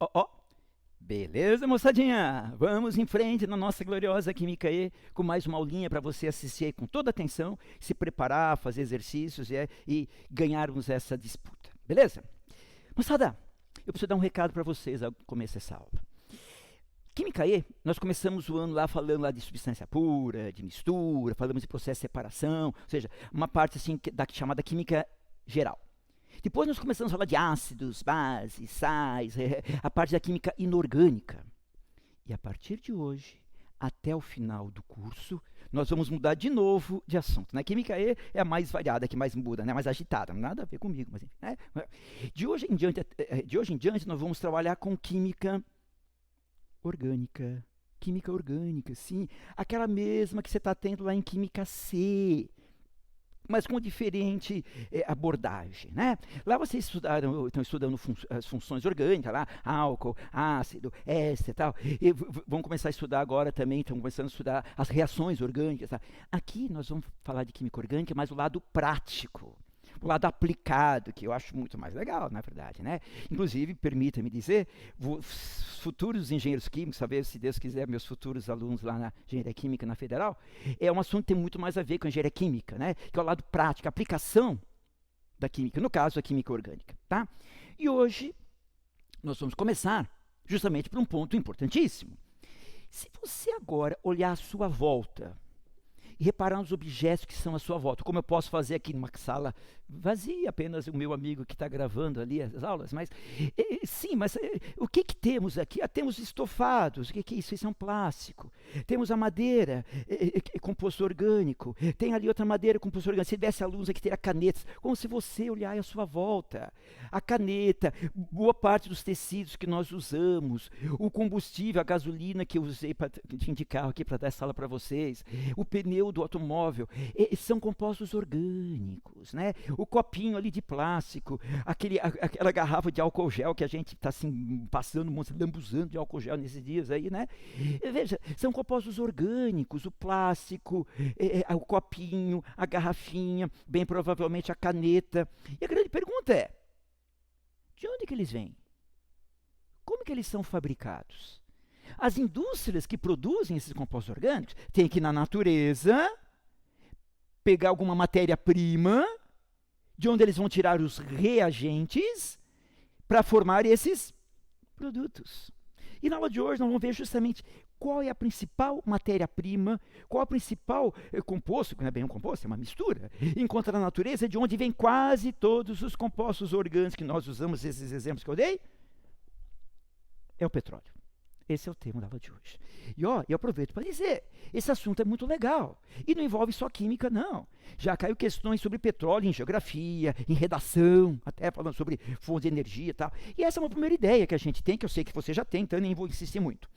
Ó. Beleza, moçadinha? Vamos em frente na nossa gloriosa Química E, com mais uma aulinha para você assistir aí com toda atenção, se preparar, fazer exercícios e ganharmos essa disputa. Beleza? Moçada, eu preciso dar um recado para vocês ao começo dessa aula. Química E, nós começamos o ano lá falando lá de substância pura, de mistura, falamos de processo de separação, ou seja, uma parte assim chamada química geral. Depois nós começamos a falar de ácidos, bases, sais, a parte da química inorgânica. E a partir de hoje, até o final do curso, nós vamos mudar de novo de assunto. Né? Química E é a mais variada, que mais muda, né? Mais agitada, nada a ver comigo. Mas, né? De hoje em diante, nós vamos trabalhar com química orgânica. Química orgânica, sim. Aquela mesma que você está tendo lá em Química C, mas com diferente abordagem, né? Lá vocês estão estudando as funções orgânicas, lá, álcool, ácido, éster e tal, e vão começar a estudar agora também, estão começando a estudar as reações orgânicas. Tá? Aqui nós vamos falar de química orgânica, mas o lado prático, o lado aplicado, que eu acho muito mais legal, na verdade, né? Inclusive, permita-me dizer, futuros engenheiros químicos, saber se Deus quiser, meus futuros alunos lá na engenharia química na Federal, é um assunto que tem muito mais a ver com a engenharia química, né? Que é o lado prático, a aplicação da química, no caso, a química orgânica, tá? E hoje nós vamos começar justamente por um ponto importantíssimo. Se você agora olhar à sua volta e reparar nos objetos que são à sua volta, como eu posso fazer aqui numa sala vazia, apenas o meu amigo que está gravando ali as aulas, mas sim, mas o que temos aqui? Temos estofados, o que é isso? Isso é um plástico. Temos a madeira, composto orgânico, tem ali outra madeira, composto orgânico. Se tivesse alunos aqui, teria canetas, como se você olhar à sua volta. A caneta, boa parte dos tecidos que nós usamos, o combustível, a gasolina que eu usei de carro aqui para dar essa aula para vocês, o pneu do automóvel, são compostos orgânicos, né? O copinho ali de plástico, aquela garrafa de álcool gel que a gente está assim, passando, lambuzando de álcool gel nesses dias aí, né? Veja, são compostos orgânicos, o plástico, o copinho, a garrafinha, bem provavelmente a caneta. E a grande pergunta é, de onde que eles vêm? Como que eles são fabricados? As indústrias que produzem esses compostos orgânicos têm que ir na natureza, pegar alguma matéria-prima, de onde eles vão tirar os reagentes para formar esses produtos. E na aula de hoje nós vamos ver justamente qual é a principal matéria-prima, qual é o principal composto, que não é bem um composto, é uma mistura, encontra na natureza, de onde vem quase todos os compostos orgânicos que nós usamos, esses exemplos que eu dei, é o petróleo. Esse é o tema da aula de hoje. E eu aproveito para dizer, esse assunto é muito legal. E não envolve só química, não. Já caiu questões sobre petróleo em geografia, em redação, até falando sobre fontes de energia e tal. E essa é uma primeira ideia que a gente tem, que eu sei que você já tem, então eu nem vou insistir muito.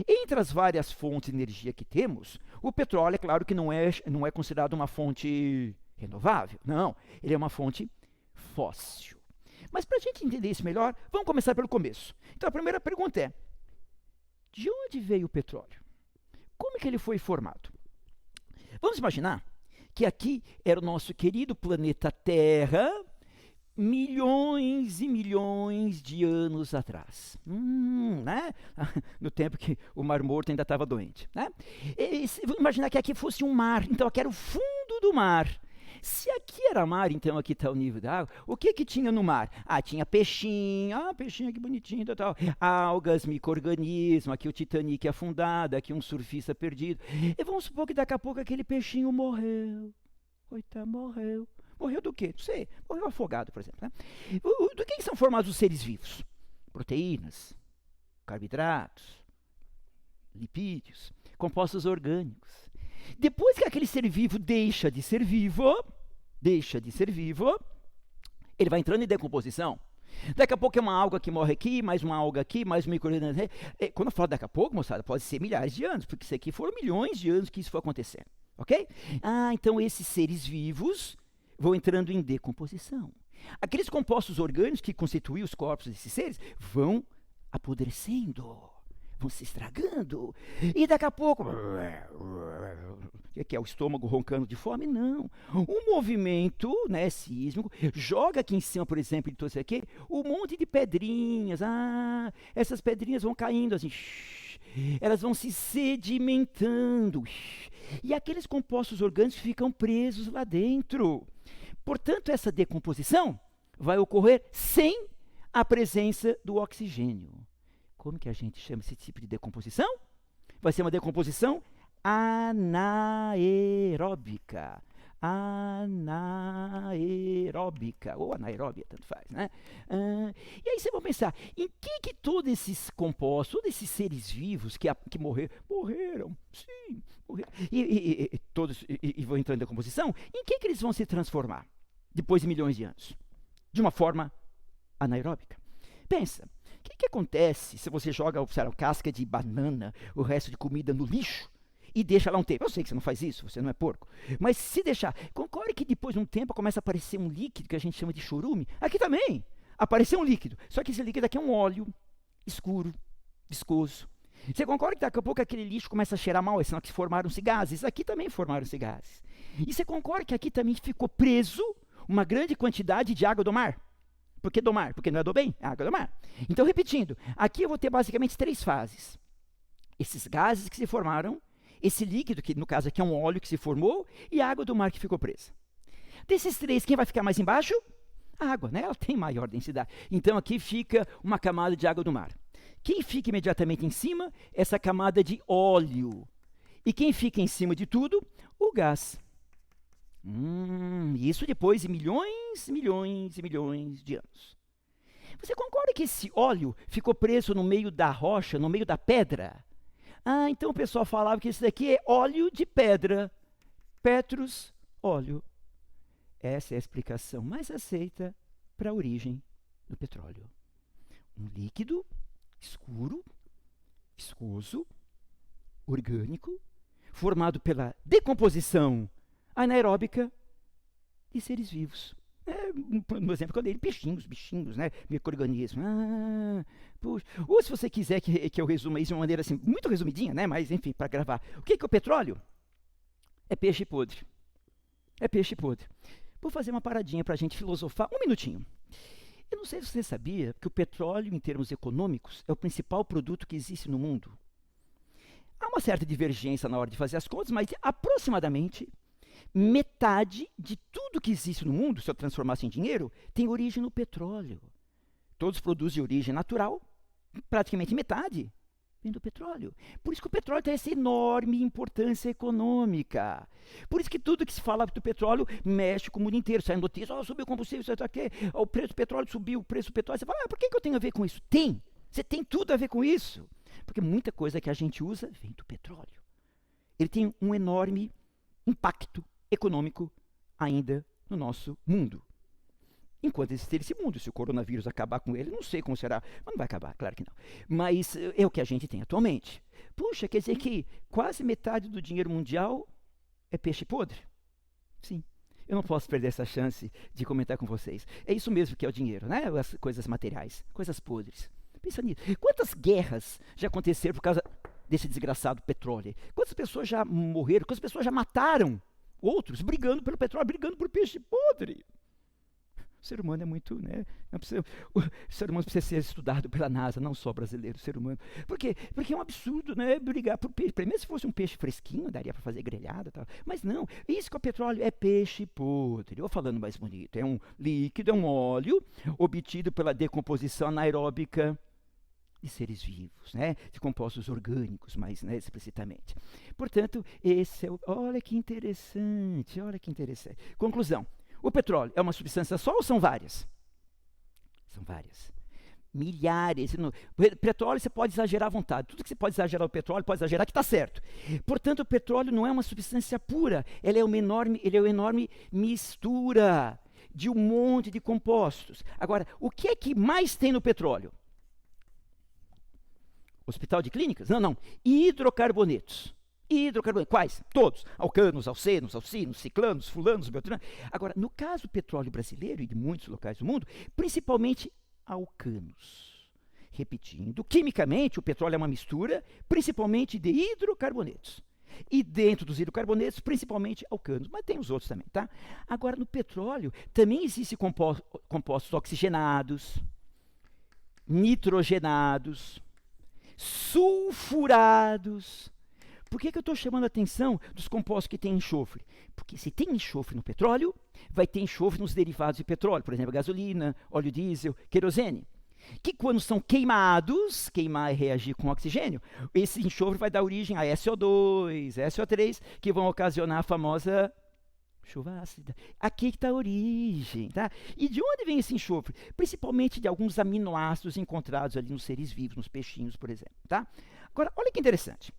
Entre as várias fontes de energia que temos, o petróleo, é claro que não é considerado uma fonte renovável. Não, ele é uma fonte fóssil. Mas para a gente entender isso melhor, vamos começar pelo começo. Então a primeira pergunta é, de onde veio o petróleo? Como é que ele foi formado? Vamos imaginar que aqui era o nosso querido planeta Terra, milhões e milhões de anos atrás. Né? No tempo que o Mar Morto ainda estava doente. Né? Vamos imaginar que aqui fosse um mar, então aqui era o fundo do mar. Se aqui era mar, então aqui está o nível da água, o que tinha no mar? Tinha peixinho, peixinho que bonitinho, tal. Algas, micro-organismos, aqui o Titanic afundado, aqui um surfista perdido. E vamos supor que daqui a pouco aquele peixinho morreu. Coitado, morreu. Morreu do quê? Não sei. Morreu afogado, por exemplo. Né? Do que são formados os seres vivos? Proteínas, carboidratos, lipídios, compostos orgânicos. Depois que aquele ser vivo deixa de ser vivo, ele vai entrando em decomposição. Daqui a pouco é uma alga que morre aqui, mais uma alga aqui, mais um micro-organismo. Quando eu falo daqui a pouco, moçada, pode ser milhares de anos, porque isso aqui foram milhões de anos que isso foi acontecendo. Ok? Então esses seres vivos vão entrando em decomposição. Aqueles compostos orgânicos que constituem os corpos desses seres vão apodrecendo, vão se estragando. E daqui a pouco, o que é o estômago roncando de fome? Não. Um movimento, né, sísmico joga aqui em cima, por exemplo, de todo isso aqui, um monte de pedrinhas. Essas pedrinhas vão caindo assim, elas vão se sedimentando. E aqueles compostos orgânicos ficam presos lá dentro. Portanto, essa decomposição vai ocorrer sem a presença do oxigênio. Como que a gente chama esse tipo de decomposição? Vai ser uma decomposição anaeróbica. Anaeróbica, ou anaeróbia, tanto faz, né? E aí vocês vão pensar, em que todos esses compostos, todos esses seres vivos que morreram, sim, morreram, e vão entrando em decomposição, em que eles vão se transformar depois de milhões de anos? De uma forma anaeróbica. Pensa, o que acontece se você joga, sei lá, casca de banana, o resto de comida no lixo e deixa lá um tempo? Eu sei que você não faz isso, você não é porco. Mas se deixar, concorre que depois de um tempo começa a aparecer um líquido que a gente chama de chorume. Aqui também apareceu um líquido, só que esse líquido aqui é um óleo escuro, viscoso. Você concorda que daqui a pouco aquele lixo começa a cheirar mal, é sinal que formaram-se gases? Aqui também formaram-se gases. E você concorda que aqui também ficou preso uma grande quantidade de água do mar? Por que do mar? Porque não é do bem, é água do mar. Então, repetindo, aqui eu vou ter basicamente 3 fases. Esses gases que se formaram, esse líquido, que no caso aqui é um óleo que se formou, e a água do mar que ficou presa. Desses 3, quem vai ficar mais embaixo? A água, né? Ela tem maior densidade. Então, aqui fica uma camada de água do mar. Quem fica imediatamente em cima? Essa camada de óleo. E quem fica em cima de tudo? O gás. Isso depois de milhões de anos. Você concorda que esse óleo ficou preso no meio da rocha, no meio da pedra? Então o pessoal falava que isso daqui é óleo de pedra. Petrus, óleo. Essa é a explicação mais aceita para a origem do petróleo. Um líquido escuro, viscoso, orgânico, formado pela decomposição anaeróbica de seres vivos. No exemplo que eu dei, peixinhos, bichinhos, né? Micro-organismos. Puxa. Ou se você quiser que eu resuma isso de uma maneira assim, muito resumidinha, né? Mas enfim, para gravar. O que é o petróleo? É peixe podre. É peixe podre. Vou fazer uma paradinha para a gente filosofar um minutinho. Eu não sei se você sabia que o petróleo, em termos econômicos, é o principal produto que existe no mundo. Há uma certa divergência na hora de fazer as contas, mas aproximadamente metade de tudo que existe no mundo, se eu transformasse em dinheiro, tem origem no petróleo. Todos produzem de origem natural, praticamente metade vem do petróleo. Por isso que o petróleo tem essa enorme importância econômica. Por isso que tudo que se fala do petróleo mexe com o mundo inteiro. Sai notícia, subiu o combustível, isso aqui, o preço do petróleo subiu, o preço do petróleo. Você fala, por que eu tenho a ver com isso? Tem! Você tem tudo a ver com isso. Porque muita coisa que a gente usa vem do petróleo. Ele tem um enorme impacto econômico ainda no nosso mundo. Enquanto existir esse mundo, se o coronavírus acabar com ele, não sei como será, mas não vai acabar, claro que não. Mas é o que a gente tem atualmente. Puxa, quer dizer que quase metade do dinheiro mundial é peixe podre? Sim. Eu não posso perder essa chance de comentar com vocês. É isso mesmo que é o dinheiro, né? As coisas materiais, coisas podres. Pensa nisso. Quantas guerras já aconteceram por causa desse desgraçado petróleo? Quantas pessoas já morreram? Quantas pessoas já mataram outros brigando pelo petróleo, brigando por peixe podre? O ser humano é muito, né? O ser humano precisa ser estudado pela NASA, não só brasileiro, o ser humano. Por quê? Porque é um absurdo, né? Brigar por peixe. Primeiro, se fosse um peixe fresquinho, daria para fazer grelhada e tal. Mas não, isso que é o petróleo é peixe podre. Ou falando mais bonito, é um líquido, é um óleo obtido pela decomposição anaeróbica de seres vivos, né? De compostos orgânicos, mais, né, explicitamente. Portanto, esse é o... Olha que interessante, olha que interessante. Conclusão. O petróleo é uma substância só ou são várias? São várias. Milhares. No petróleo você pode exagerar à vontade. Tudo que você pode exagerar no petróleo, pode exagerar que está certo. Portanto, o petróleo não é uma substância pura. Ele é uma enorme mistura de um monte de compostos. Agora, o que é que mais tem no petróleo? Hospital de clínicas? Não. Hidrocarbonetos. Quais? Todos. Alcanos, alcenos, alcinos, ciclanos, fulanos, beltranos. Agora, no caso do petróleo brasileiro e de muitos locais do mundo, principalmente alcanos. Repetindo, quimicamente, o petróleo é uma mistura, principalmente de hidrocarbonetos. E dentro dos hidrocarbonetos, principalmente alcanos, mas tem os outros também, tá? Agora, no petróleo, também existem compostos oxigenados, nitrogenados, sulfurados. Por que eu estou chamando a atenção dos compostos que têm enxofre? Porque se tem enxofre no petróleo, vai ter enxofre nos derivados de petróleo, por exemplo, gasolina, óleo diesel, querosene. Que quando são queimados, queimar é reagir com oxigênio, esse enxofre vai dar origem a SO2, SO3, que vão ocasionar a famosa chuva ácida. Aqui que está a origem, tá? E de onde vem esse enxofre? Principalmente de alguns aminoácidos encontrados ali nos seres vivos, nos peixinhos, por exemplo, tá? Agora, olha que interessante.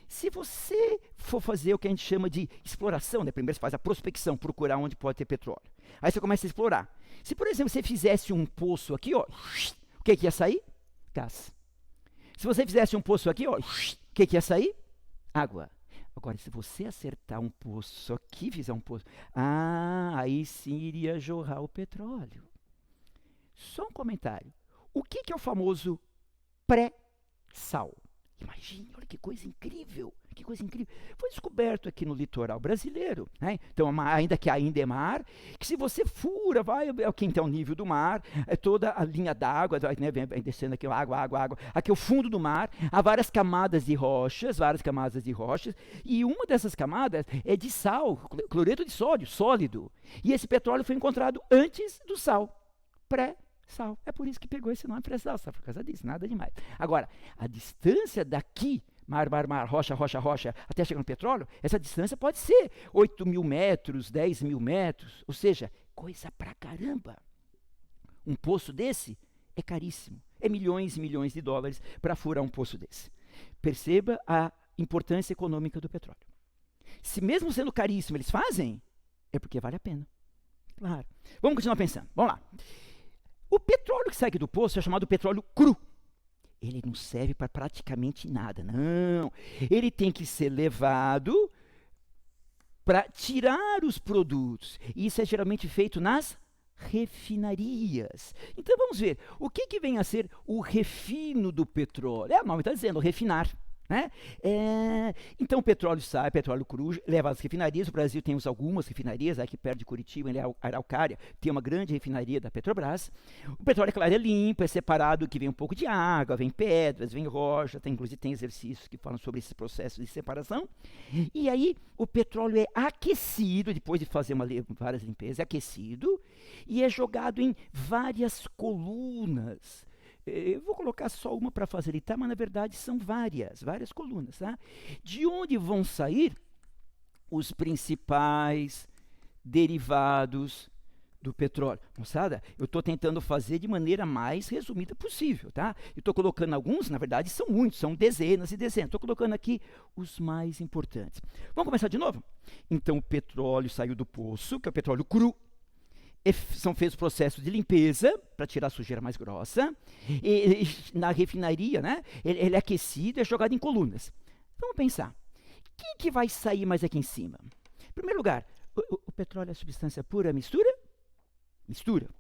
Se você for fazer o que a gente chama de exploração, né? Primeiro você faz a prospecção, procurar onde pode ter petróleo. Aí você começa a explorar. Se, por exemplo, você fizesse um poço aqui, ó, o que ia sair? Gás. Se você fizesse um poço aqui, ó, o que ia sair? Água. Agora, se você acertar um poço aqui, fizer um poço, aí sim iria jorrar o petróleo. Só um comentário. O que é o famoso pré-sal? Imagine, olha que coisa incrível, que coisa incrível. Foi descoberto aqui no litoral brasileiro, né? Então, ainda que ainda é mar, que se você fura, vai até o nível do mar, toda a linha d'água, né, vem descendo aqui, água, aqui é o fundo do mar, há várias camadas de rochas, e uma dessas camadas é de sal, cloreto de sódio, sólido. E esse petróleo foi encontrado antes do sal, pré-sal. É por isso que pegou esse nome pré-sal, só por causa disso, nada demais. Agora, a distância daqui, mar, rocha, até chegar no petróleo, essa distância pode ser 8.000 metros, 10.000 metros, ou seja, coisa pra caramba. Um poço desse é caríssimo, é milhões e milhões de dólares para furar um poço desse. Perceba a importância econômica do petróleo. Se mesmo sendo caríssimo eles fazem, é porque vale a pena. Claro. Vamos continuar pensando, vamos lá. O petróleo que sai aqui do poço é chamado petróleo cru. Ele não serve para praticamente nada, não. Ele tem que ser levado para tirar os produtos. E isso é geralmente feito nas refinarias. Então vamos ver, o que vem a ser o refino do petróleo? O nome está dizendo, refinar. Né? Então o petróleo sai, petróleo cru, leva às refinarias. O Brasil tem algumas refinarias, aqui perto de Curitiba, em Araucária, tem uma grande refinaria da Petrobras. O petróleo, claro, é limpo, é separado, que vem um pouco de água, vem pedras, vem rocha, inclusive tem exercícios que falam sobre esse processo de separação. E aí o petróleo é aquecido, depois de fazer várias limpezas, é aquecido e é jogado em várias colunas. Eu vou colocar só uma para facilitar, mas na verdade são várias colunas, tá? De onde vão sair os principais derivados do petróleo? Moçada, eu estou tentando fazer de maneira mais resumida possível, tá? Eu estou colocando alguns, na verdade são muitos, são dezenas e dezenas. Estou colocando aqui os mais importantes. Vamos começar de novo? Então o petróleo saiu do poço, que é o petróleo cru. São feitos processos de limpeza para tirar a sujeira mais grossa. Na refinaria, né, ele é aquecido e é jogado em colunas. Vamos pensar, quem que vai sair mais aqui em cima? Em primeiro lugar, o petróleo é substância pura, mistura? Mistura.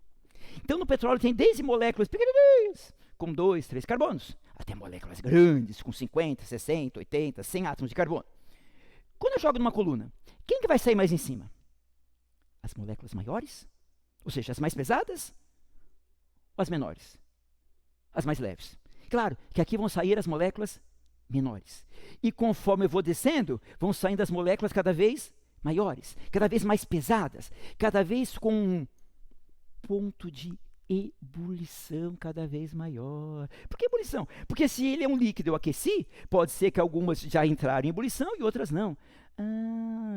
Então no petróleo tem desde moléculas pequenininhas, com 2, 3 carbonos, até moléculas grandes, com 50, 60, 80, 100 átomos de carbono. Quando eu jogo numa coluna, quem que vai sair mais em cima? As moléculas maiores? Ou seja, as mais pesadas ou as menores? As mais leves. Claro que aqui vão sair as moléculas menores. E conforme eu vou descendo, vão saindo as moléculas cada vez maiores, cada vez mais pesadas, cada vez com um ponto de ebulição cada vez maior. Por que ebulição? Porque se ele é um líquido eu aqueci, pode ser que algumas já entraram em ebulição e outras não.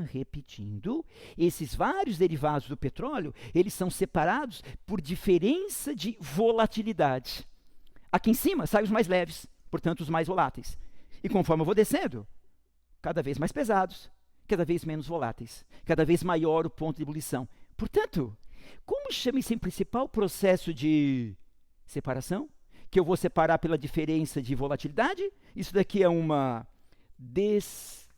Repetindo, esses vários derivados do petróleo, eles são separados por diferença de volatilidade. Aqui em cima saem os mais leves, portanto os mais voláteis. E conforme eu vou descendo, cada vez mais pesados, cada vez menos voláteis, cada vez maior o ponto de ebulição. Portanto, como chama esse principal processo de separação? Que eu vou separar pela diferença de volatilidade? Isso daqui é uma destilação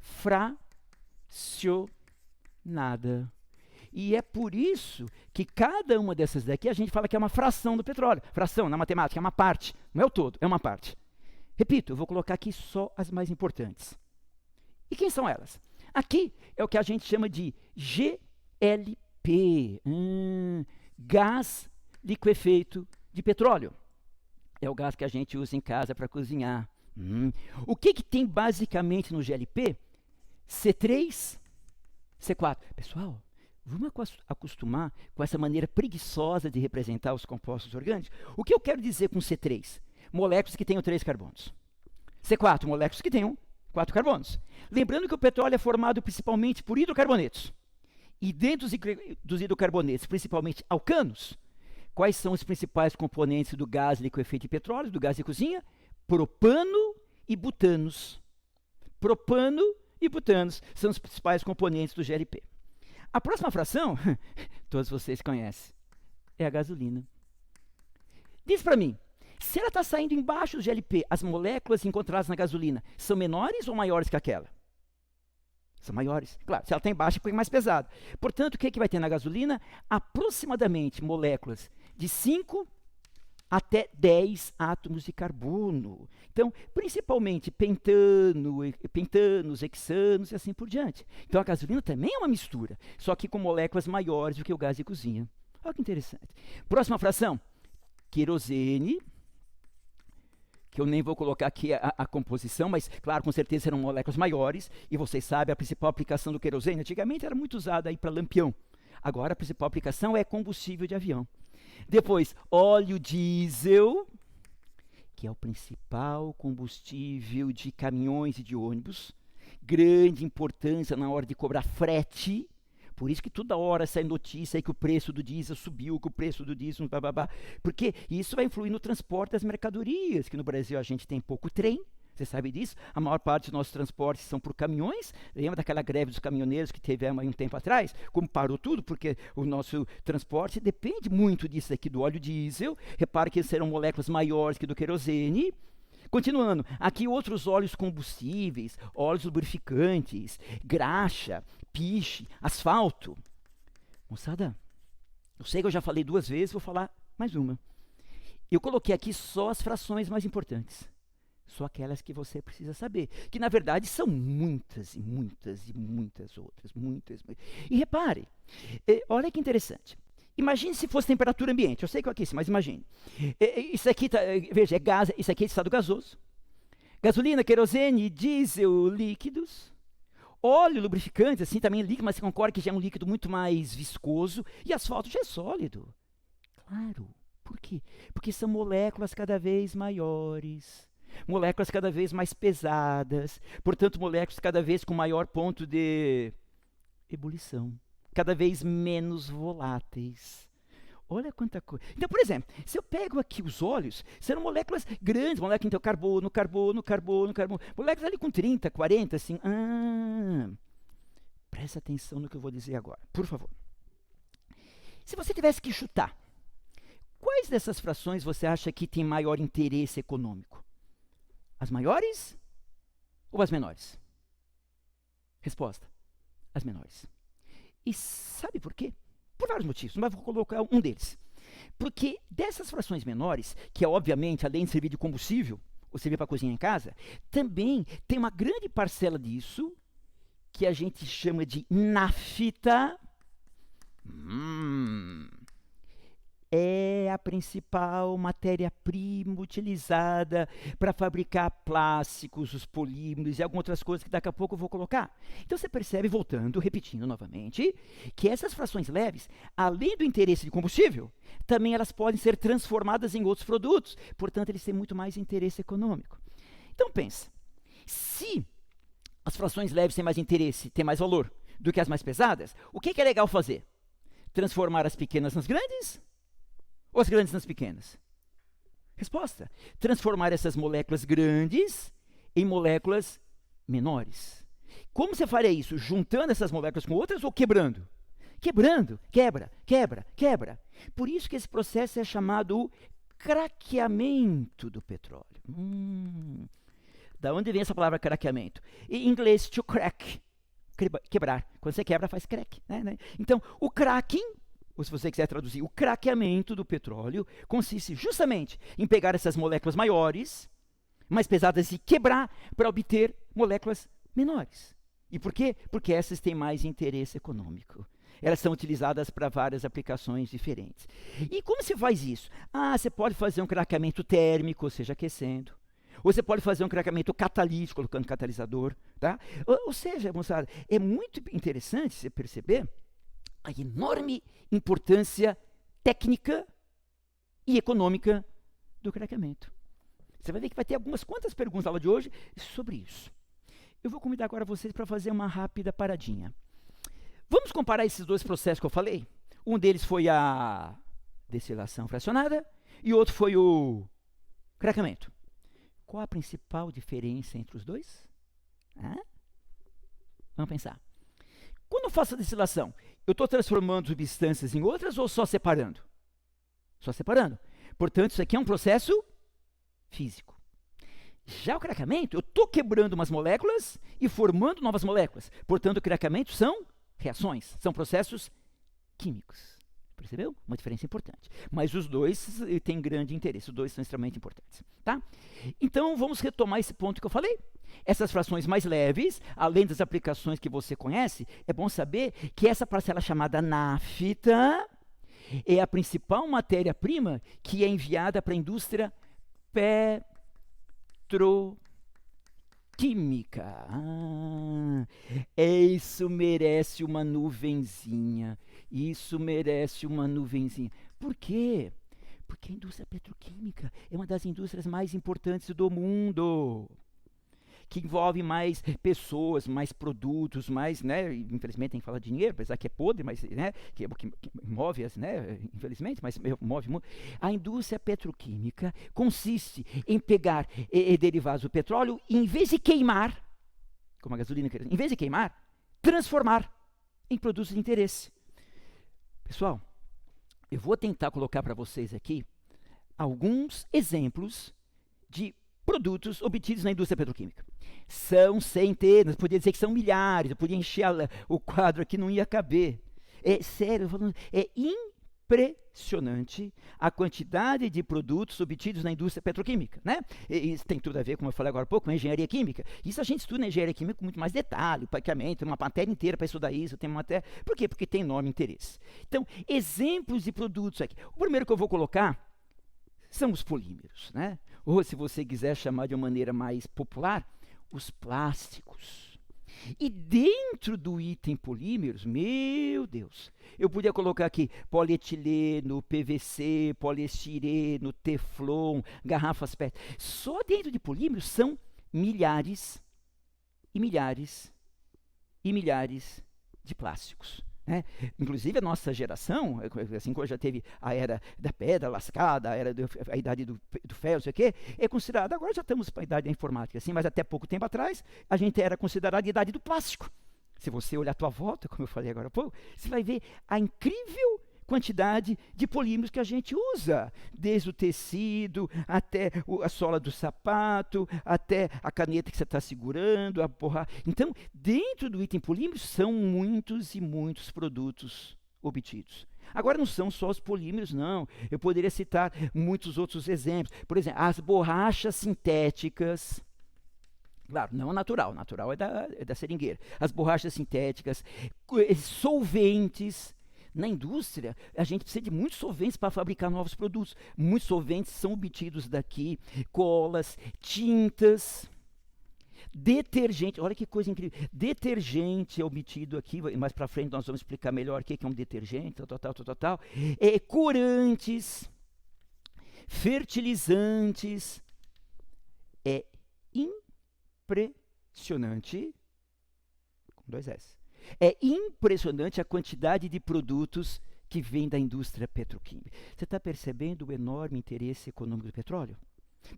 fracionada. E é por isso que cada uma dessas daqui a gente fala que é uma fração do petróleo. Fração, na matemática, é uma parte, não é o todo, é uma parte. Repito, eu vou colocar aqui só as mais importantes. E quem são elas? Aqui é o que a gente chama de GLP, gás liquefeito de petróleo. É o gás que a gente usa em casa para cozinhar. O que tem basicamente no GLP? C3, C4. Pessoal, vamos acostumar com essa maneira preguiçosa de representar os compostos orgânicos? O que eu quero dizer com C3? Moléculas que tenham 3 carbonos. C4, moléculas que tenham 4 carbonos. Lembrando que o petróleo é formado principalmente por hidrocarbonetos. E dentro dos hidrocarbonetos, principalmente alcanos, quais são os principais componentes do gás liquefeito de petróleo, do gás de cozinha? Propano e butanos. Propano e butanos são os principais componentes do GLP. A próxima fração, todos vocês conhecem, é a gasolina. Diz para mim, se ela está saindo embaixo do GLP, as moléculas encontradas na gasolina são menores ou maiores que aquela? São maiores. Claro, se ela está embaixo, é porque é mais pesado. Portanto, o que vai ter na gasolina? Aproximadamente moléculas de 5 até 10 átomos de carbono. Então, principalmente pentanos, hexanos e assim por diante. Então, a gasolina também é uma mistura, só que com moléculas maiores do que o gás de cozinha. Olha que interessante. Próxima fração, querosene, que eu nem vou colocar aqui a composição, mas, claro, com certeza serão moléculas maiores, e vocês sabem, a principal aplicação do querosene, antigamente era muito usada para lampião. Agora, a principal aplicação é combustível de avião. Depois, óleo diesel, que é o principal combustível de caminhões e de ônibus. Grande importância na hora de cobrar frete. Por isso que toda hora sai notícia aí que o preço do diesel subiu, que o preço do diesel... Bababá. Porque isso vai influir no transporte das mercadorias, que no Brasil a gente tem pouco trem. Você sabe disso? A maior parte dos nossos transportes são por caminhões. Lembra daquela greve dos caminhoneiros que teve há um tempo atrás? Como parou tudo? Porque o nosso transporte depende muito disso aqui, do óleo diesel. Repare que serão moléculas maiores que do querosene. Continuando, aqui outros óleos combustíveis, óleos lubrificantes, graxa, piche, asfalto. Moçada, eu sei que eu já falei 2 vezes, vou falar mais uma. Eu coloquei aqui só as frações mais importantes. Só aquelas que você precisa saber. Que, na verdade, são muitas e muitas e muitas outras. Muitas. E repare, olha que interessante. Imagine se fosse temperatura ambiente. Eu sei que eu aqueci, mas imagine. Isso aqui, veja, é gás, isso aqui é estado gasoso. Gasolina, querosene, diesel, líquidos. Óleo, lubrificante, assim, também é líquido, mas você concorda que já é um líquido muito mais viscoso. E asfalto já é sólido. Claro. Por quê? Porque são moléculas cada vez maiores. Moléculas cada vez mais pesadas. Portanto, moléculas cada vez com maior ponto de ebulição. Cada vez menos voláteis. Olha quanta coisa. Então, por exemplo, se eu pego aqui os óleos, serão moléculas grandes, moléculas, então, carbono. Moléculas ali com 30, 40, assim. Presta atenção no que eu vou dizer agora, por favor. Se você tivesse que chutar, quais dessas frações você acha que tem maior interesse econômico? As maiores ou as menores? Resposta: as menores. E sabe por quê? Por vários motivos, mas vou colocar um deles. Porque dessas frações menores, que é obviamente, além de servir de combustível, ou servir para cozinhar em casa, também tem uma grande parcela disso, que a gente chama de nafta. É a principal matéria-prima utilizada para fabricar plásticos, os polímeros e algumas outras coisas que daqui a pouco eu vou colocar. Então você percebe, voltando, repetindo novamente, que essas frações leves, além do interesse de combustível, também elas podem ser transformadas em outros produtos. Portanto, eles têm muito mais interesse econômico. Então pensa, se as frações leves têm mais interesse, têm mais valor do que as mais pesadas, o que é legal fazer? Transformar as pequenas nas grandes? Ou as grandes nas pequenas? Resposta: transformar essas moléculas grandes em moléculas menores. Como você faria isso? Juntando essas moléculas com outras ou quebrando? Quebrando, quebra. Por isso que esse processo é chamado craqueamento do petróleo. Da onde vem essa palavra craqueamento? Em inglês, to crack. quebrar. Quando você quebra, faz crack. Né? Então, o cracking, ou se você quiser traduzir, o craqueamento do petróleo, consiste justamente em pegar essas moléculas maiores, mais pesadas, e quebrar para obter moléculas menores. E por quê? Porque essas têm mais interesse econômico. Elas são utilizadas para várias aplicações diferentes. E como se faz isso? Você pode fazer um craqueamento térmico, ou seja, aquecendo. Ou você pode fazer um craqueamento catalítico, colocando catalisador. Tá? Ou seja, moçada, é muito interessante você perceber a enorme importância técnica e econômica do craqueamento. Você vai ver que vai ter quantas perguntas na aula de hoje sobre isso. Eu vou convidar agora vocês para fazer uma rápida paradinha. Vamos comparar esses dois processos que eu falei? Um deles foi a destilação fracionada e outro foi o craqueamento. Qual a principal diferença entre os dois? Vamos pensar. Quando eu faço a destilação, eu estou transformando substâncias em outras ou só separando? Só separando. Portanto, isso aqui é um processo físico. Já o craqueamento, eu estou quebrando umas moléculas e formando novas moléculas. Portanto, o craqueamento são reações, são processos químicos. Percebeu? Uma diferença importante. Mas os dois têm grande interesse, os dois são extremamente importantes. Tá? Então, vamos retomar esse ponto que eu falei. Essas frações mais leves, além das aplicações que você conhece, é bom saber que essa parcela chamada nafta é a principal matéria-prima que é enviada para a indústria petroquímica. Isso merece uma nuvenzinha. Isso merece uma nuvenzinha. Por quê? Porque a indústria petroquímica é uma das indústrias mais importantes do mundo, que envolve mais pessoas, mais produtos, mais, né, infelizmente tem que falar de dinheiro, apesar que é podre, mas, né, que move, né, infelizmente, mas move muito. A indústria petroquímica consiste em pegar derivados do petróleo e, em vez de queimar, como a gasolina, em vez de queimar, transformar em produtos de interesse. Pessoal, eu vou tentar colocar para vocês aqui alguns exemplos de produtos obtidos na indústria petroquímica. São centenas, podia dizer que são milhares, eu podia encher o quadro aqui, não ia caber. É sério, é impressionante a quantidade de produtos obtidos na indústria petroquímica, né? Isso tem tudo a ver, como eu falei agora há pouco, com a engenharia química. Isso a gente estuda na engenharia química com muito mais detalhe, praticamente, uma matéria inteira para estudar isso, tem uma matéria. Por quê? Porque tem enorme interesse. Então, exemplos de produtos aqui. O primeiro que eu vou colocar são os polímeros, né? Ou, se você quiser chamar de uma maneira mais popular, os plásticos. E dentro do item polímeros, meu Deus, eu podia colocar aqui polietileno, PVC, poliestireno, teflon, garrafas PET. Só dentro de polímeros são milhares e milhares e milhares de plásticos. Né? Inclusive a nossa geração, assim como já teve a era da pedra lascada, a idade do ferro, não sei o quê, é considerada, agora já estamos para a idade da informática, assim, mas até pouco tempo atrás, a gente era considerada a idade do plástico. Se você olhar a tua volta, como eu falei agora há pouco, você vai ver a incrível quantidade de polímeros que a gente usa, desde o tecido, até a sola do sapato, até a caneta que você está segurando, a borracha. Então, dentro do item polímeros, são muitos e muitos produtos obtidos. Agora, não são só os polímeros, não. Eu poderia citar muitos outros exemplos. Por exemplo, as borrachas sintéticas. Claro, não natural é da seringueira. As borrachas sintéticas, solventes. Na indústria, a gente precisa de muitos solventes para fabricar novos produtos. Muitos solventes são obtidos daqui, colas, tintas, detergente. Olha que coisa incrível. Detergente é obtido aqui, mais para frente nós vamos explicar melhor o que é um detergente, tal. Corantes, fertilizantes. É impressionante, com 2 S. É impressionante a quantidade de produtos que vem da indústria petroquímica. Você está percebendo o enorme interesse econômico do petróleo?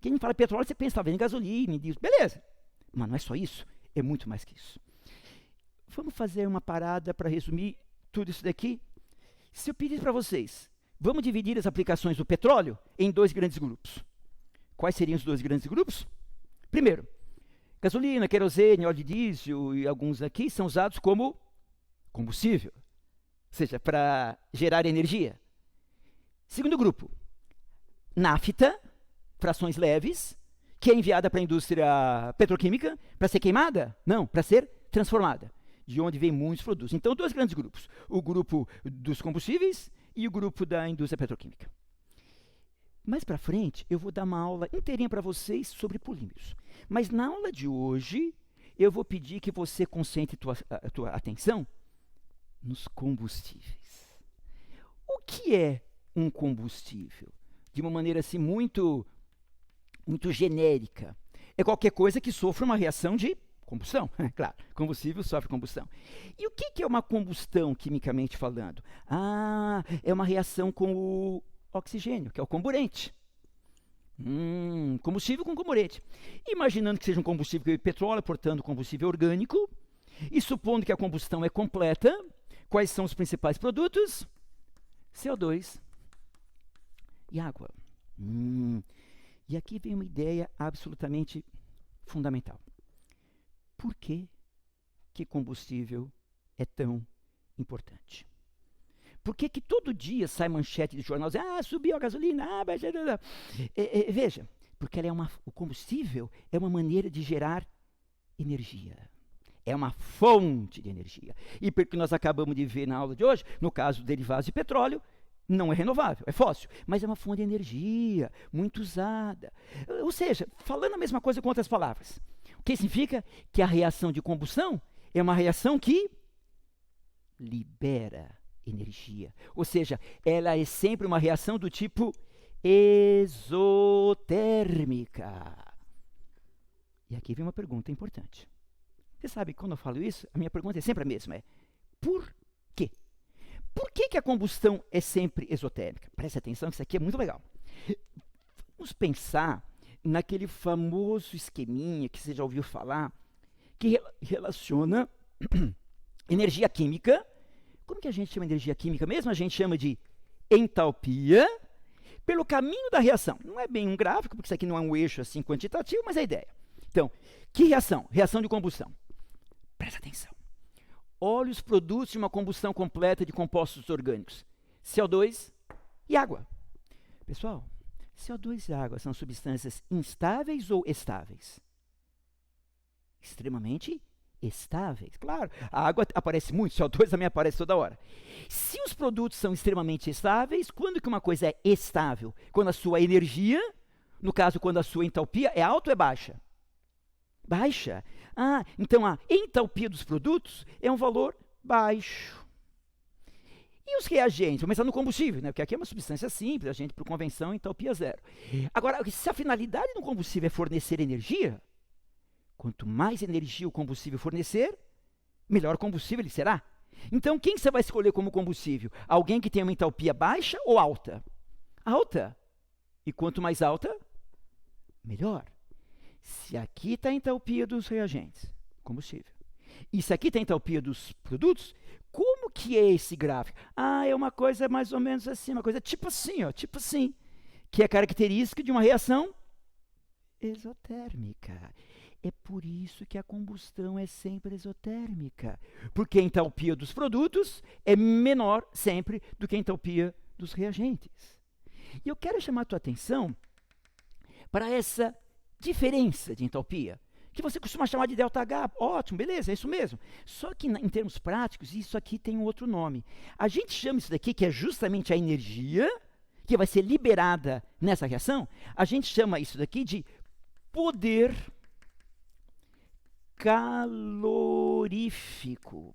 Quem fala petróleo, você pensa, está vendo gasolina, diesel, beleza. Mas não é só isso, é muito mais que isso. Vamos fazer uma parada para resumir tudo isso daqui? Se eu pedir para vocês, vamos dividir as aplicações do petróleo em 2 grandes grupos. Quais seriam os 2 grandes grupos? Primeiro, Gasolina, querosene, óleo de diesel e alguns aqui são usados como combustível, ou seja, para gerar energia. Segundo grupo, nafta, frações leves, que é enviada para a indústria petroquímica para ser queimada? Não, para ser transformada, de onde vem muitos produtos. Então, dois grandes grupos, o grupo dos combustíveis e o grupo da indústria petroquímica. Mais para frente, eu vou dar uma aula inteirinha para vocês sobre polímeros. Mas na aula de hoje, eu vou pedir que você concentre a tua atenção nos combustíveis. O que é um combustível? De uma maneira assim muito genérica. É qualquer coisa que sofra uma reação de combustão. Claro, combustível sofre combustão. E o que é uma combustão, quimicamente falando? É uma reação com o oxigênio, que é o comburente. Combustível com comburente. Imaginando que seja um combustível de petróleo, portanto, combustível orgânico, e supondo que a combustão é completa, quais são os principais produtos? CO2 e água. E aqui vem uma ideia absolutamente fundamental. Por que combustível é tão importante? Por que todo dia sai manchete de jornal dizendo, subiu a gasolina, veja, porque o combustível é uma maneira de gerar energia. É uma fonte de energia. E porque nós acabamos de ver na aula de hoje, no caso de derivados de petróleo, não é renovável, é fóssil, mas é uma fonte de energia muito usada. Ou seja, falando a mesma coisa com outras palavras. O que significa que a reação de combustão é uma reação que libera energia. Ou seja, ela é sempre uma reação do tipo exotérmica. E aqui vem uma pergunta importante. Você sabe, quando eu falo isso, a minha pergunta é sempre a mesma, por quê? Por que a combustão é sempre exotérmica? Preste atenção, que isso aqui é muito legal. Vamos pensar naquele famoso esqueminha que você já ouviu falar, que relaciona energia química. Como que a gente chama de energia química mesmo? A gente chama de entalpia pelo caminho da reação. Não é bem um gráfico, porque isso aqui não é um eixo assim quantitativo, mas é a ideia. Então, que reação? Reação de combustão. Presta atenção. Olha os produtos de uma combustão completa de compostos orgânicos. CO2 e água. Pessoal, CO2 e água são substâncias instáveis ou estáveis? Extremamente estáveis. Claro, a água aparece muito, CO2 também aparece toda hora. Se os produtos são extremamente estáveis, quando que uma coisa é estável? Quando a sua energia, no caso, quando a sua entalpia é alta ou é baixa? Baixa. Então a entalpia dos produtos é um valor baixo. E os reagentes? Vamos pensar no combustível, né? Porque aqui é uma substância simples, a gente, por convenção, entalpia zero. Agora, se a finalidade do combustível é fornecer energia, quanto mais energia o combustível fornecer, melhor combustível ele será. Então, quem você vai escolher como combustível? Alguém que tem uma entalpia baixa ou alta? Alta. E quanto mais alta, melhor. Se aqui está a entalpia dos reagentes, combustível, e se aqui está a entalpia dos produtos, como que é esse gráfico? É uma coisa mais ou menos assim, uma coisa tipo assim, que é característica de uma reação exotérmica. É por isso que a combustão é sempre exotérmica, porque a entalpia dos produtos é menor sempre do que a entalpia dos reagentes. E eu quero chamar a tua atenção para essa diferença de entalpia, que você costuma chamar de ΔH. Ótimo, beleza, é isso mesmo. Só que em termos práticos, isso aqui tem um outro nome. A gente chama isso daqui, que é justamente a energia que vai ser liberada nessa reação, a gente chama isso daqui de poder calorífico.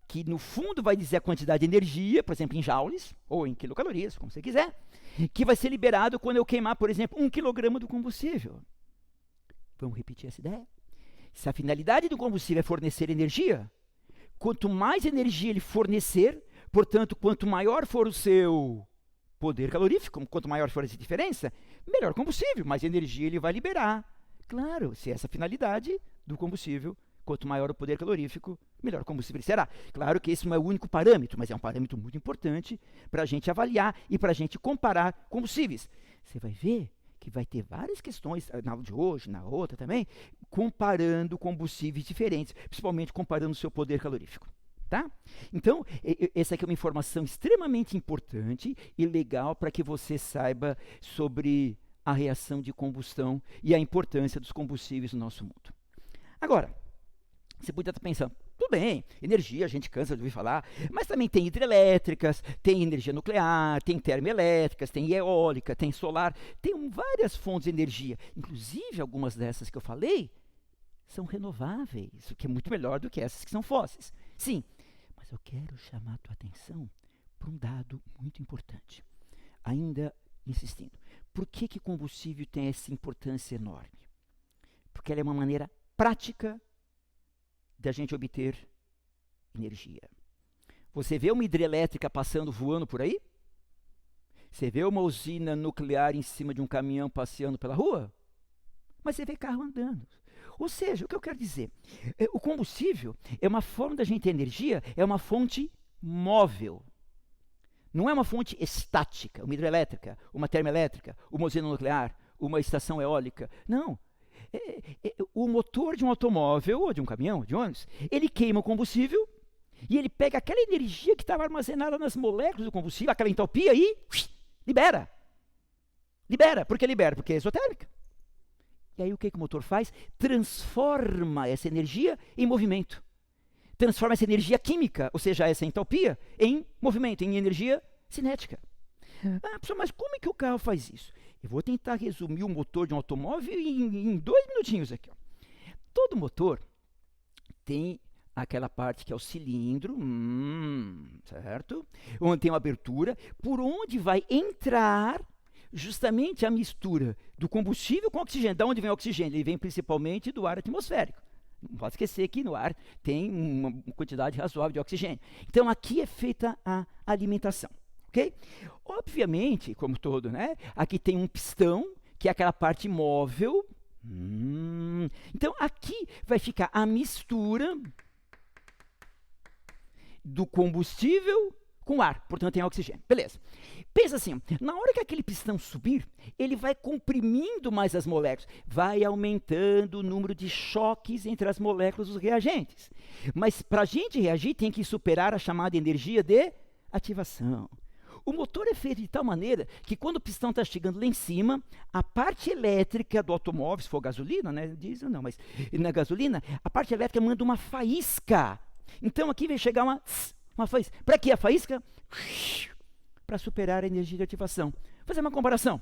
Que no fundo vai dizer a quantidade de energia, por exemplo, em joules, ou em quilocalorias, como você quiser, que vai ser liberado quando eu queimar, por exemplo, 1 quilograma do combustível. Vamos repetir essa ideia? Se a finalidade do combustível é fornecer energia, quanto mais energia ele fornecer, portanto, quanto maior for o seu poder calorífico, quanto maior for essa diferença, melhor combustível, mais energia ele vai liberar. Claro, se essa é a finalidade do combustível, quanto maior o poder calorífico, melhor o combustível será. Claro que esse não é o único parâmetro, mas é um parâmetro muito importante para a gente avaliar e para a gente comparar combustíveis. Você vai ver que que vai ter várias questões, na aula de hoje, na outra também, comparando combustíveis diferentes, principalmente comparando o seu poder calorífico. Tá? Então, essa aqui é uma informação extremamente importante e legal para que você saiba sobre a reação de combustão e a importância dos combustíveis no nosso mundo. Agora, você podia estar pensando, tudo bem, energia, a gente cansa de ouvir falar, mas também tem hidrelétricas, tem energia nuclear, tem termoelétricas, tem eólica, tem solar, tem várias fontes de energia. Inclusive, algumas dessas que eu falei são renováveis, o que é muito melhor do que essas que são fósseis. Sim, mas eu quero chamar a tua atenção para um dado muito importante. Ainda insistindo, por que combustível tem essa importância enorme? Porque ela é uma maneira prática da gente obter energia. Você vê uma hidrelétrica passando, voando por aí? Você vê uma usina nuclear em cima de um caminhão passeando pela rua? Mas você vê carro andando. Ou seja, o que eu quero dizer? O combustível é uma forma da gente ter energia, é uma fonte móvel. Não é uma fonte estática, uma hidrelétrica, uma termoelétrica, uma usina nuclear, uma estação eólica. Não. O motor de um automóvel, ou de um caminhão, de ônibus, ele queima o combustível e ele pega aquela energia que estava armazenada nas moléculas do combustível, aquela entalpia, e libera. Libera. Por que libera? Porque é exotérmica. E aí o que o motor faz? Transforma essa energia em movimento. Transforma essa energia química, ou seja, essa entalpia, em movimento, em energia cinética. Professor, mas como é que o carro faz isso? Eu vou tentar resumir o motor de um automóvel em 2 minutinhos aqui. Ó. Todo motor tem aquela parte que é o cilindro, certo? Onde tem uma abertura, por onde vai entrar justamente a mistura do combustível com oxigênio. Da onde vem o oxigênio? Ele vem principalmente do ar atmosférico. Não pode esquecer que no ar tem uma quantidade razoável de oxigênio. Então aqui é feita a alimentação. Okay? Obviamente, como todo, né? Aqui tem um pistão, que é aquela parte móvel. Então, aqui vai ficar a mistura do combustível com ar, portanto tem oxigênio. Beleza. Pensa assim, na hora que aquele pistão subir, ele vai comprimindo mais as moléculas, vai aumentando o número de choques entre as moléculas dos reagentes. Mas para a gente reagir, tem que superar a chamada energia de ativação. O motor é feito de tal maneira que quando o pistão está chegando lá em cima, a parte elétrica do automóvel, se for gasolina, né? Diesel não, mas na gasolina, a parte elétrica manda uma faísca. Então aqui vai chegar uma faísca. Para que a faísca? Para superar a energia de ativação. Vou fazer uma comparação.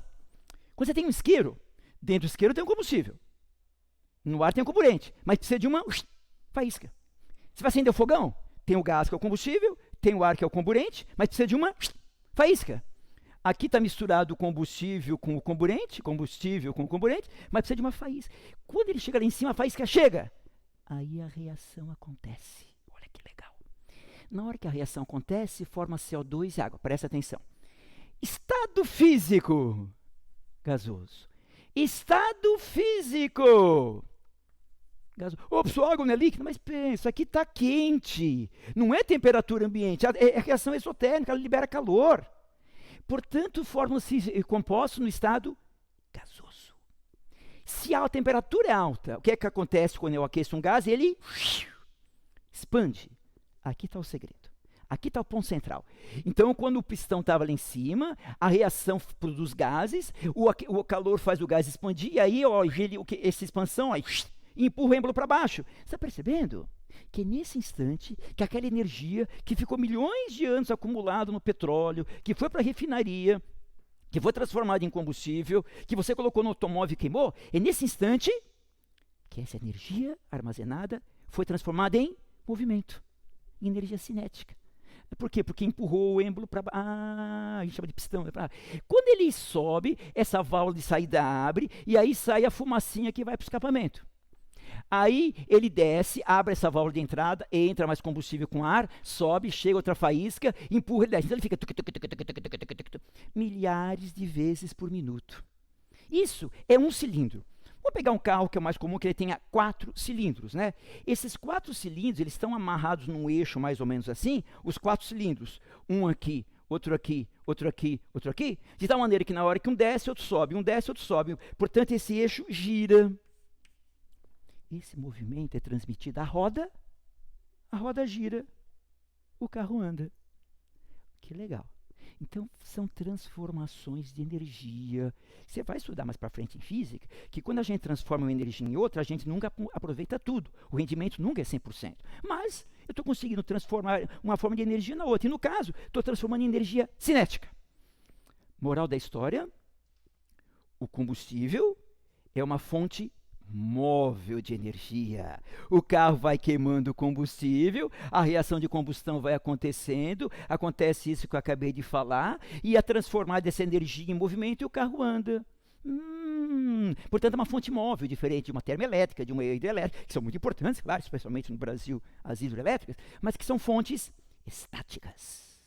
Quando você tem um isqueiro, dentro do isqueiro tem um combustível. No ar tem um comburente, mas precisa de uma faísca. Você vai acender o fogão? Tem o gás que é o combustível, tem o ar que é o comburente, mas precisa de uma faísca. Aqui está misturado o combustível com o comburente, mas precisa de uma faísca. Quando ele chega lá em cima, a faísca chega. Aí a reação acontece. Olha que legal. Na hora que a reação acontece, forma CO2 e água. Presta atenção. Estado físico, gasoso. Estado físico, gasoso. Pessoal, água não é líquida, mas pensa, aqui está quente. Não é temperatura ambiente, é reação exotérmica, ela libera calor. Portanto, formam-se compostos no estado gasoso. Se a temperatura é alta, o que é que acontece quando eu aqueço um gás? Ele expande. Aqui está o segredo. Aqui está o ponto central. Então, quando o pistão estava lá em cima, a reação produz gases, o calor faz o gás expandir, e aí essa expansão empurra o êmbolo para baixo. Você está percebendo? Que é nesse instante que aquela energia que ficou milhões de anos acumulado no petróleo, que foi para a refinaria, que foi transformada em combustível, que você colocou no automóvel e queimou, é nesse instante que essa energia armazenada foi transformada em movimento, em energia cinética. Por quê? Porque empurrou o êmbolo para baixo. A gente chama de pistão. Quando ele sobe, essa válvula de saída abre, e aí sai a fumacinha que vai para o escapamento. Aí ele desce, abre essa válvula de entrada, entra mais combustível com ar, sobe, chega outra faísca, empurra, ele desce. Então ele fica milhares de vezes por minuto. Isso é um cilindro. Vou pegar um carro que é mais comum, que ele tenha 4 cilindros, né? Esses 4 cilindros, eles estão amarrados num eixo mais ou menos assim, os 4 cilindros. Um aqui, outro aqui, outro aqui, outro aqui, de tal maneira que na hora que um desce, outro sobe, um desce, outro sobe. Portanto, esse eixo gira. Esse movimento é transmitido à roda, a roda gira, o carro anda. Que legal. Então, são transformações de energia. Você vai estudar mais para frente em física, que quando a gente transforma uma energia em outra, a gente nunca aproveita tudo. O rendimento nunca é 100%. Mas eu estou conseguindo transformar uma forma de energia na outra. E no caso, estou transformando em energia cinética. Moral da história, o combustível é uma fonte móvel de energia. O carro vai queimando combustível, a reação de combustão vai acontecendo, acontece isso que eu acabei de falar, e é transformada essa energia em movimento e o carro anda. Portanto, é uma fonte móvel, diferente de uma termoelétrica, de uma hidrelétrica, que são muito importantes, claro, especialmente no Brasil, as hidrelétricas, mas que são fontes estáticas.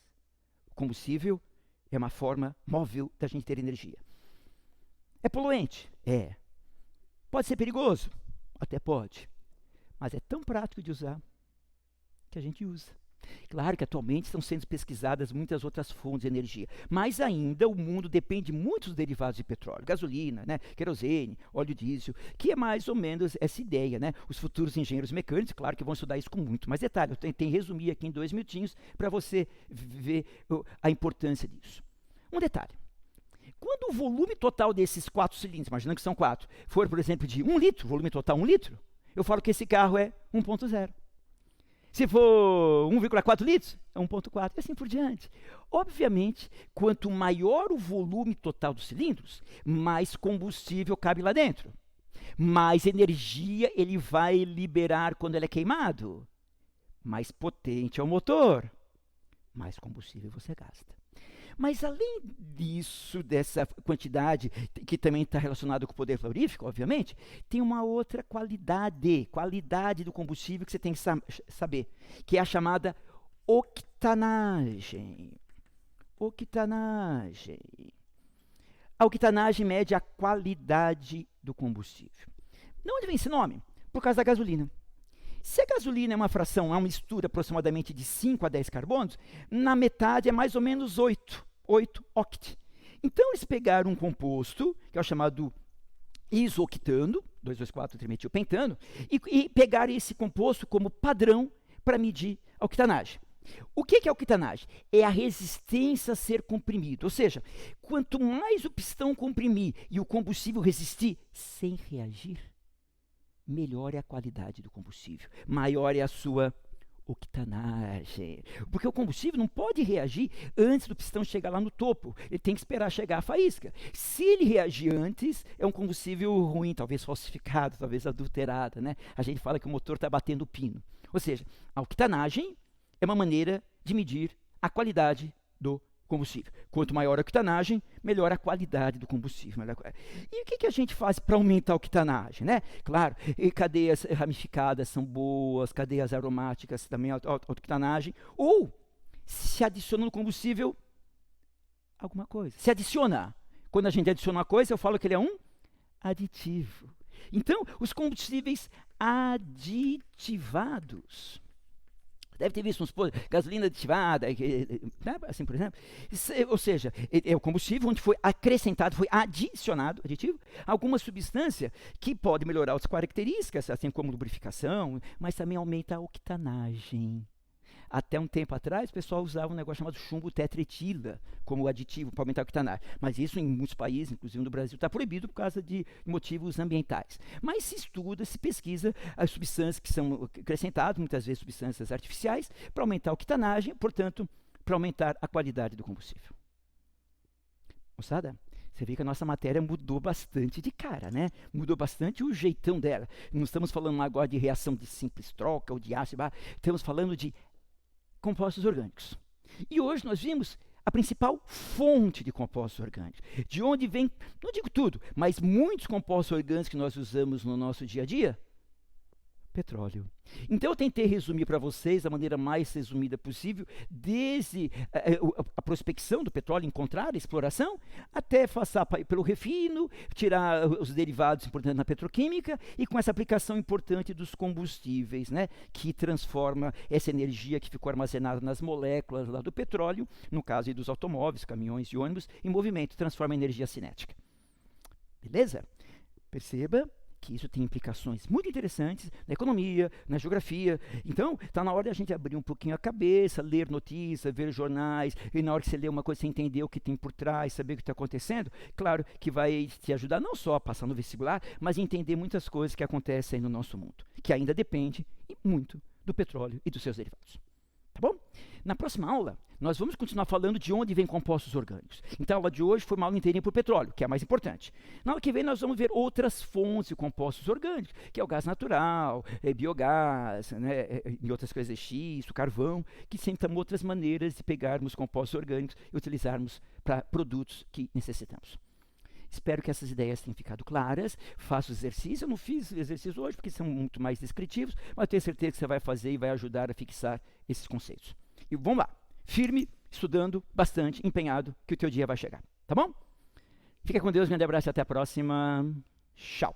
O combustível é uma forma móvel da gente ter energia. É poluente? É. Pode ser perigoso? Até pode. Mas é tão prático de usar que a gente usa. Claro que atualmente estão sendo pesquisadas muitas outras fontes de energia, mas ainda o mundo depende muito dos derivados de petróleo, gasolina, né, querosene, óleo diesel, que é mais ou menos essa ideia, né? Os futuros engenheiros mecânicos, claro que vão estudar isso com muito mais detalhe. Eu tentei resumir aqui em 2 minutinhos para você ver a importância disso. Um detalhe. Quando o volume total desses 4 cilindros, imaginando que são 4, for, por exemplo, de 1 litro, volume total 1 litro, eu falo que esse carro é 1.0. Se for 1,4 litros, é 1.4, e assim por diante. Obviamente, quanto maior o volume total dos cilindros, mais combustível cabe lá dentro. Mais energia ele vai liberar quando ele é queimado. Mais potente é o motor, mais combustível você gasta. Mas além disso, dessa quantidade, que também está relacionada com o poder calorífico, obviamente, tem uma outra qualidade do combustível que você tem que saber, que é a chamada octanagem. Octanagem. A octanagem mede a qualidade do combustível. De onde vem esse nome? Por causa da gasolina. Se a gasolina é uma fração, é uma mistura aproximadamente de 5 a 10 carbonos, na metade é mais ou menos 8 oct. Então eles pegaram um composto, que é o chamado isoctano, 2,2,4-trimetilpentano, e pegaram esse composto como padrão para medir a octanagem. O que é a octanagem? É a resistência a ser comprimido, ou seja, quanto mais o pistão comprimir e o combustível resistir sem reagir, melhor é a qualidade do combustível, maior é a sua octanagem. Porque o combustível não pode reagir antes do pistão chegar lá no topo, ele tem que esperar chegar a faísca. Se ele reagir antes, é um combustível ruim, talvez falsificado, talvez adulterado, né? A gente fala que o motor está batendo pino. Ou seja, a octanagem é uma maneira de medir a qualidade do combustível. Quanto maior a octanagem, melhor a qualidade do combustível. E o que a gente faz para aumentar a octanagem, né? Claro, cadeias ramificadas são boas, cadeias aromáticas também, octanagem. Ou se adiciona no combustível alguma coisa. Se adiciona. Quando a gente adiciona uma coisa, eu falo que ele é um aditivo. Então, os combustíveis aditivados. Deve ter visto uns gasolina aditivada, né? Assim, por exemplo. Ou seja, é o combustível onde foi acrescentado, foi adicionado, aditivo, alguma substância que pode melhorar as características, assim como lubrificação, mas também aumenta a octanagem. Até um tempo atrás, o pessoal usava um negócio chamado chumbo tetretila como aditivo para aumentar a octanagem. Mas isso em muitos países, inclusive no Brasil, está proibido por causa de motivos ambientais. Mas se estuda, se pesquisa as substâncias que são acrescentadas, muitas vezes substâncias artificiais, para aumentar a octanagem, portanto, para aumentar a qualidade do combustível. Moçada, você vê que a nossa matéria mudou bastante de cara, né? Mudou bastante o jeitão dela. Não estamos falando agora de reação de simples troca ou de ácido, estamos falando de compostos orgânicos. E hoje nós vimos a principal fonte de compostos orgânicos. De onde vem, não digo tudo, mas muitos compostos orgânicos que nós usamos no nosso dia a dia Petróleo. Então eu tentei resumir para vocês da maneira mais resumida possível, desde a prospecção do petróleo, encontrar a exploração, até passar pelo refino, tirar os derivados importantes na petroquímica e com essa aplicação importante dos combustíveis, né, que transforma essa energia que ficou armazenada nas moléculas lá do petróleo, no caso aí dos automóveis, caminhões e ônibus, em movimento, transforma em energia cinética. Beleza? Perceba que isso tem implicações muito interessantes na economia, na geografia. Então, está na hora de a gente abrir um pouquinho a cabeça, ler notícias, ver jornais, e na hora que você lê uma coisa, você entender o que tem por trás, saber o que está acontecendo, claro que vai te ajudar não só a passar no vestibular, mas a entender muitas coisas que acontecem no nosso mundo, que ainda depende muito do petróleo e dos seus derivados. Tá bom? Na próxima aula, nós vamos continuar falando de onde vêm compostos orgânicos. Então, a aula de hoje foi uma aula inteirinha por petróleo, que é a mais importante. Na aula que vem, nós vamos ver outras fontes de compostos orgânicos, que é o gás natural, biogás, né, e outras coisas, xisto, carvão, que sempre são outras maneiras de pegarmos compostos orgânicos e utilizarmos para produtos que necessitamos. Espero que essas ideias tenham ficado claras. Faça o exercício. Eu não fiz o exercício hoje porque são muito mais descritivos, mas eu tenho certeza que você vai fazer e vai ajudar a fixar esses conceitos. E vamos lá, firme, estudando bastante, empenhado, que o teu dia vai chegar. Tá bom? Fica com Deus, grande abraço e até a próxima. Tchau.